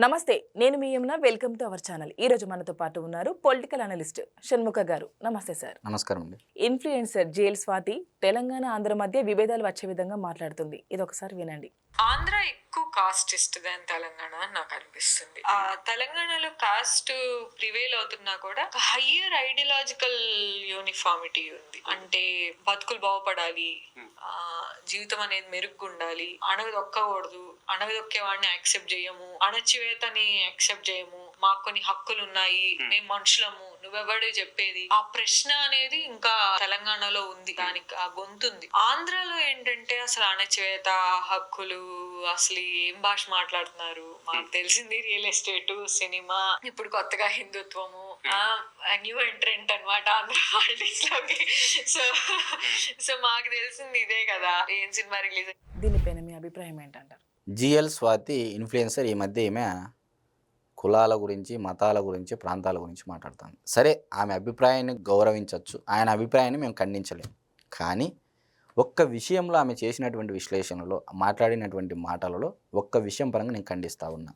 నమస్తే, నేను మీ Yamuna. Welcome to our channel. ఈ రోజు మనతో పాటు ఉన్నారు పొలిటికల్ అనలిస్ట్ షణ్ముఖ గారు. నమస్తే సార్. నమస్కారం అండి. ఇన్ఫ్లుయెన్సర్ జేఎల్ స్వాతి తెలంగాణ ఆంధ్ర మధ్య విభేదాలు వచ్చే విధంగా మాట్లాడుతుంది. ఇది ఒకసారి వినండి. ఆంధ్ర ఎక్కువ కాస్ట్ ఇస్తుంది అని తెలంగాణ అని నాకు అనిపిస్తుంది. ఆ తెలంగాణలో కాస్ట్ ప్రివేల్ అవుతున్నా కూడా హయ్యర్ ఐడియాలజికల్ యూనిఫార్మిటీ ఉంది. అంటే బతుకులు బాగుపడాలి, జీవితం అనేది మెరుగుండాలి, అణగదొక్కకూడదు, అణగదొక్కే వాడిని యాక్సెప్ట్ చేయము, అణచివేతని యాక్సెప్ట్ చేయము, మాకు కొన్ని హక్కులు ఉన్నాయి, మేము మనుషులము, నువ్వెవడు చెప్పేది ఆ ప్రశ్న అనేది ఇంకా తెలంగాణలో ఉంది. దానికి ఆ గొంతుంది. ఆంధ్రాలో ఏంటంటే అసలు అణచివేత, హక్కులు, అసలు ఏం భాష మాట్లాడుతున్నారు. మాకు తెలిసింది రియల్ ఎస్టేట్, సినిమా, ఇప్పుడు కొత్తగా హిందుత్వము, న్యూ ఎంట్రెంట్ అనమాట ఆంధ్ర పాలిటిక్స్ లోకి. సో మాకు తెలిసింది ఇదే కదా. ఏం సినిమా రిలీజ్? దీనిపైన మీ అభిప్రాయం ఏంటంటారు? జిఎల్ స్వాతి ఇన్ఫ్లుయెన్సర్ ఈ మధ్య ఈమె కులాల గురించి, మతాల గురించి, ప్రాంతాల గురించి మాట్లాడుతుంది. సరే, ఆమె అభిప్రాయాన్ని గౌరవించవచ్చు, ఆయన అభిప్రాయాన్ని మేము ఖండించలేము. కానీ ఒక్క విషయంలో ఆమె చేసినటువంటి విశ్లేషణలో, మాట్లాడినటువంటి మాటలలో ఒక్క విషయం పరంగా నేను ఖండిస్తూ ఉన్నా.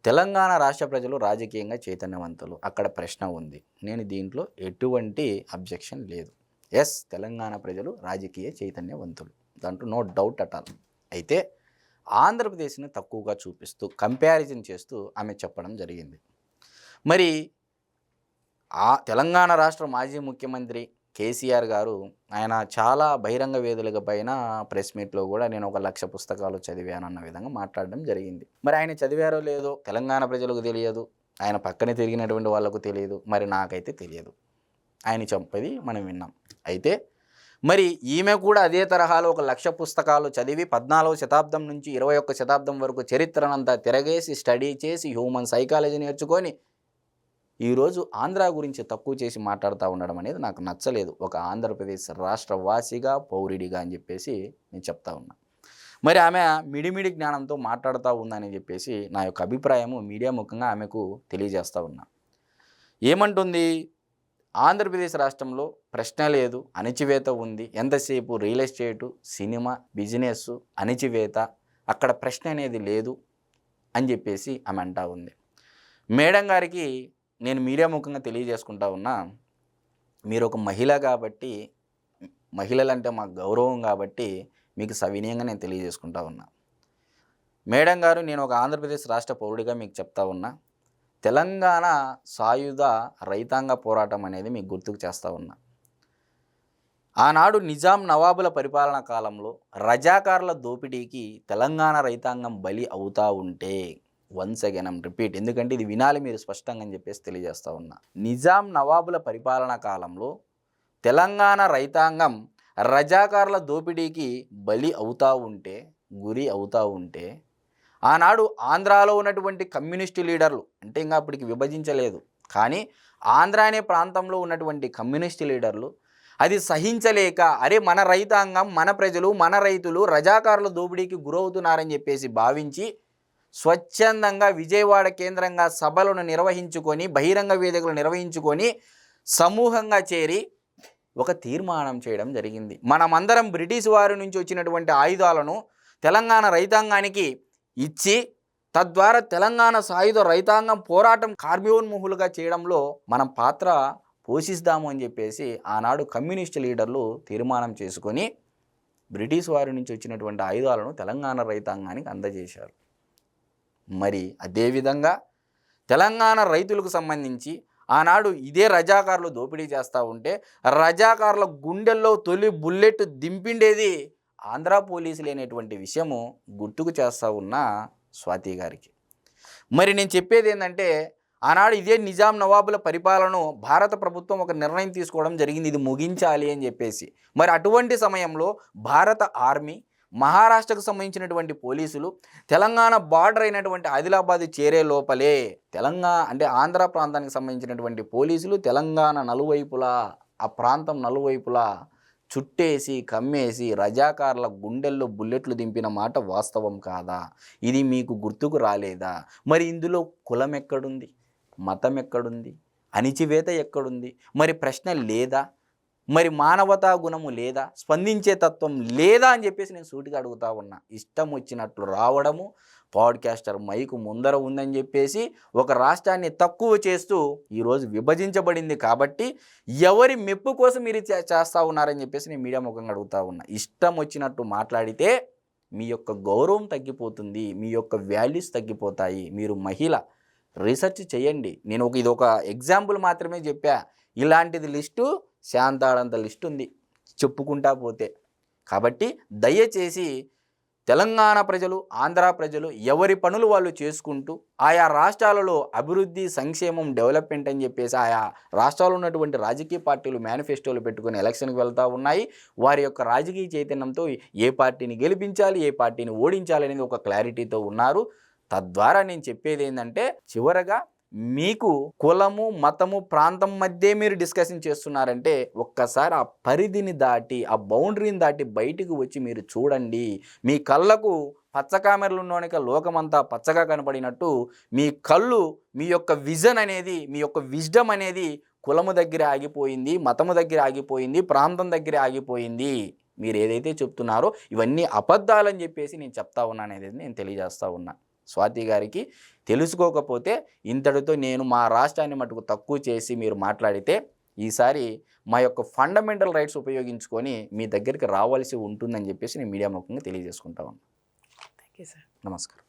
తెలంగాణ రాష్ట్ర ప్రజలు రాజకీయంగా చైతన్యవంతులు, అక్కడ ప్రశ్న ఉంది. నేను దీంట్లో ఎటువంటి అబ్జెక్షన్ లేదు. ఎస్, తెలంగాణ ప్రజలు రాజకీయ చైతన్యవంతులు, దాంట్లో నో డౌట్ అట్ ఆల్. అయితే ఆంధ్రప్రదేశ్ని తక్కువగా చూపిస్తూ, కంపారిజన్ చేస్తూ ఆమె చెప్పడం జరిగింది. మరి తెలంగాణ రాష్ట్ర మాజీ ముఖ్యమంత్రి కేసీఆర్ గారు, ఆయన చాలా బహిరంగ వేదికల పైన ప్రెస్ మీట్లో కూడా నేను 1,00,000 పుస్తకాలు చదివానన్న విధంగా మాట్లాడడం జరిగింది. మరి ఆయన చదివారో లేదో తెలంగాణ ప్రజలకు తెలియదు, ఆయన పక్కన తిరిగినటువంటి వాళ్ళకు తెలియదు, మరి నాకైతే తెలియదు. ఆయన చెప్పేది మనం విన్నాం. అయితే మరి ఈమె కూడా అదే తరహాలో 1,00,000 పుస్తకాలు చదివి 14వ శతాబ్దం నుంచి 21వ శతాబ్దం వరకు చరిత్రనంతా తిరగేసి స్టడీ చేసి హ్యూమన్ సైకాలజీ నేర్చుకొని ఈరోజు ఆంధ్ర గురించి తక్కువ చేసి మాట్లాడుతూ ఉండడం అనేది నాకు నచ్చలేదు, ఒక ఆంధ్రప్రదేశ్ రాష్ట్ర వాసిగా, పౌరుడిగా అని చెప్పేసి నేను చెప్తా ఉన్నా. మరి ఆమె మిడిమిడి జ్ఞానంతో మాట్లాడుతూ ఉందని చెప్పేసి నా యొక్క అభిప్రాయము మీడియా ముఖంగా ఆమెకు తెలియజేస్తూ ఉన్నా. ఏమంటుంది? ఆంధ్రప్రదేశ్ రాష్ట్రంలో ప్రశ్న లేదు, అణచివేత ఉంది. ఎంతసేపు రియల్ ఎస్టేటు, సినిమా, బిజినెస్, అణచివేత, అక్కడ ప్రశ్న అనేది లేదు అని చెప్పేసి ఆమె అంటా ఉంది. మేడం గారికి నేను మీడియా ముఖంగా తెలియజేసుకుంటా ఉన్నా, మీరు ఒక మహిళ కాబట్టి, మహిళలంటే మాకు గౌరవం కాబట్టి మీకు సవినయంగా నేను తెలియజేసుకుంటా ఉన్నా. మేడం గారు, నేను ఒక ఆంధ్రప్రదేశ్ రాష్ట్ర పౌరుడిగా మీకు చెప్తా ఉన్నా, తెలంగాణ సాయుధ రైతాంగ పోరాటం అనేది మీకు గుర్తుకు చేస్తూ ఉన్నా. ఆనాడు నిజాం నవాబుల పరిపాలన కాలంలో రజాకారుల దోపిడీకి తెలంగాణ రైతాంగం బలి అవుతూ ఉంటే, వన్స్ అగైన్ ఐమ్ రిపీట్, ఎందుకంటే ఇది వినాలి మీరు స్పష్టంగా అని చెప్పేసి తెలియజేస్తూ ఉన్నా. నిజాం నవాబుల పరిపాలన కాలంలో తెలంగాణ రైతాంగం రజాకారుల దోపిడీకి బలి అవుతూ ఉంటే, గురి అవుతూ ఉంటే, ఆనాడు ఆంధ్రాలో ఉన్నటువంటి కమ్యూనిస్టు లీడర్లు, అంటే ఇంకా అప్పటికి విభజించలేదు కానీ ఆంధ్ర అనే ప్రాంతంలో ఉన్నటువంటి కమ్యూనిస్టు లీడర్లు అది సహించలేక, అరే మన రైతాంగం, మన ప్రజలు, మన రైతులు రజాకారుల దోపిడీకి గురవుతున్నారని చెప్పేసి భావించి స్వచ్ఛందంగా విజయవాడ కేంద్రంగా సభలను నిర్వహించుకొని, బహిరంగ వేదికలు నిర్వహించుకొని సమూహంగా చేరి ఒక తీర్మానం చేయడం జరిగింది. మనమందరం బ్రిటిష్ వారి నుంచి వచ్చినటువంటి ఆయుధాలను తెలంగాణ రైతాంగానికి ఇచ్చి, తద్వారా తెలంగాణ సాయుధ రైతాంగం పోరాటం కార్యోన్ముఖులుగా చేయడంలో మనం పాత్ర పోషిస్తాము అని చెప్పేసి ఆనాడు కమ్యూనిస్టు లీడర్లు తీర్మానం చేసుకొని బ్రిటిష్ వారి నుంచి వచ్చినటువంటి ఆయుధాలను తెలంగాణ రైతాంగానికి అందజేశారు. మరి అదేవిధంగా తెలంగాణ రైతులకు సంబంధించి ఆనాడు ఇదే రజాకారులు దోపిడీ చేస్తూ ఉంటే, రజాకారుల గుండెల్లో తొలి బుల్లెట్ దింపిండేది ఆంధ్ర పోలీసులు అనేటువంటి విషయము గుర్తుకు చేస్తూ ఉన్న స్వాతి గారికి. మరి నేను చెప్పేది ఏంటంటే, ఆనాడు ఇదే నిజాం నవాబుల పరిపాలన భారత ప్రభుత్వం ఒక నిర్ణయం తీసుకోవడం జరిగింది, ఇది ముగించాలి అని చెప్పేసి. మరి అటువంటి సమయంలో భారత ఆర్మీ, మహారాష్ట్రకు సంబంధించినటువంటి పోలీసులు తెలంగాణ బార్డర్ అయినటువంటి ఆదిలాబాద్ చేరే లోపలే ఆంధ్ర ప్రాంతానికి సంబంధించినటువంటి పోలీసులు తెలంగాణ నలువైపులా, ఆ ప్రాంతం నలువైపులా చుట్టేసి కమ్మేసి రజాకారుల గుండెల్లో బుల్లెట్లు దింపిన మాట వాస్తవం కాదా? ఇది మీకు గుర్తుకు రాలేదా? మరి ఇందులో కులం ఎక్కడుంది, మతం ఎక్కడుంది, అణిచివేత ఎక్కడుంది? మరి ప్రశ్న లేదా? మరి మానవతా గుణము లేదా, స్పందించే తత్వం లేదా అని చెప్పేసి నేను సూటిగా అడుగుతా ఉన్నా. ఇష్టం వచ్చినట్లు రావడము, పాడ్కాస్టర్ మైకు ముందర ఉందని చెప్పేసి ఒక రాష్ట్రాన్ని తక్కువ చేస్తూ ఈరోజు విభజించబడింది. కాబట్టి ఎవరి మెప్పు కోసం మీరు చేస్తూ ఉన్నారని చెప్పేసి నేను మీడియా ముఖంగా అడుగుతూ ఉన్నా. ఇష్టం వచ్చినట్టు మాట్లాడితే మీ యొక్క గౌరవం తగ్గిపోతుంది, మీ యొక్క వాల్యూస్ తగ్గిపోతాయి. మీరు మహిళ, రీసెర్చ్ చేయండి. నేను ఇది ఒక ఎగ్జాంపుల్ మాత్రమే చెప్పా. ఇలాంటిది లిస్టు శాంతాడంత లిస్ట్ ఉంది చెప్పుకుంటా పోతే. కాబట్టి దయచేసి తెలంగాణ ప్రజలు, ఆంధ్ర ప్రజలు ఎవరి పనులు వాళ్ళు చేసుకుంటూ ఆయా రాష్ట్రాలలో అభివృద్ధి, సంక్షేమం, డెవలప్మెంట్ అని చెప్పేసి ఆయా రాష్ట్రాల్లో ఉన్నటువంటి రాజకీయ పార్టీలు మేనిఫెస్టోలు పెట్టుకుని ఎలక్షన్కి వెళ్తూ ఉన్నాయి. వారి యొక్క రాజకీయ చైతన్యంతో ఏ పార్టీని గెలిపించాలి, ఏ పార్టీని ఓడించాలి అనేది ఒక క్లారిటీతో ఉన్నారు. తద్వారా నేను చెప్పేది ఏంటంటే, చివరగా మీకు కులము, మతము, ప్రాంతం మధ్య మీరు డిస్కషన్ చేస్తున్నారంటే ఒక్కసారి ఆ పరిధిని దాటి, ఆ బౌండరీని దాటి బయటికి వచ్చి మీరు చూడండి. మీ కళ్ళకు పచ్చ కామెరలు ఉన్నోనిక లోకమంతా పచ్చగా కనపడినట్టు మీ కళ్ళు, మీ యొక్క విజన్ అనేది, మీ యొక్క విజ్డమ్ అనేది కులము దగ్గర ఆగిపోయింది, మతము దగ్గర ఆగిపోయింది, ప్రాంతం దగ్గర ఆగిపోయింది. మీరు ఏదైతే చెప్తున్నారో ఇవన్నీ అబద్ధాలని చెప్పేసి నేను చెప్తా ఉన్నాను అనేది నేను తెలియజేస్తూ ఉన్నా. స్వాతి గారికి తెలుసుకోకపోతే ఇంతటితో నేను మా రాష్ట్రాన్ని మటుకు తక్కువ చేసి మీరు మాట్లాడితే ఈసారి మా యొక్క ఫండమెంటల్ రైట్స్ ఉపయోగించుకొని మీ దగ్గరికి రావాల్సి ఉంటుందని చెప్పేసి నేను మీడియా ముఖంగా తెలియజేసుకుంటా ఉన్నాను. Thank you sir. నమస్కారం.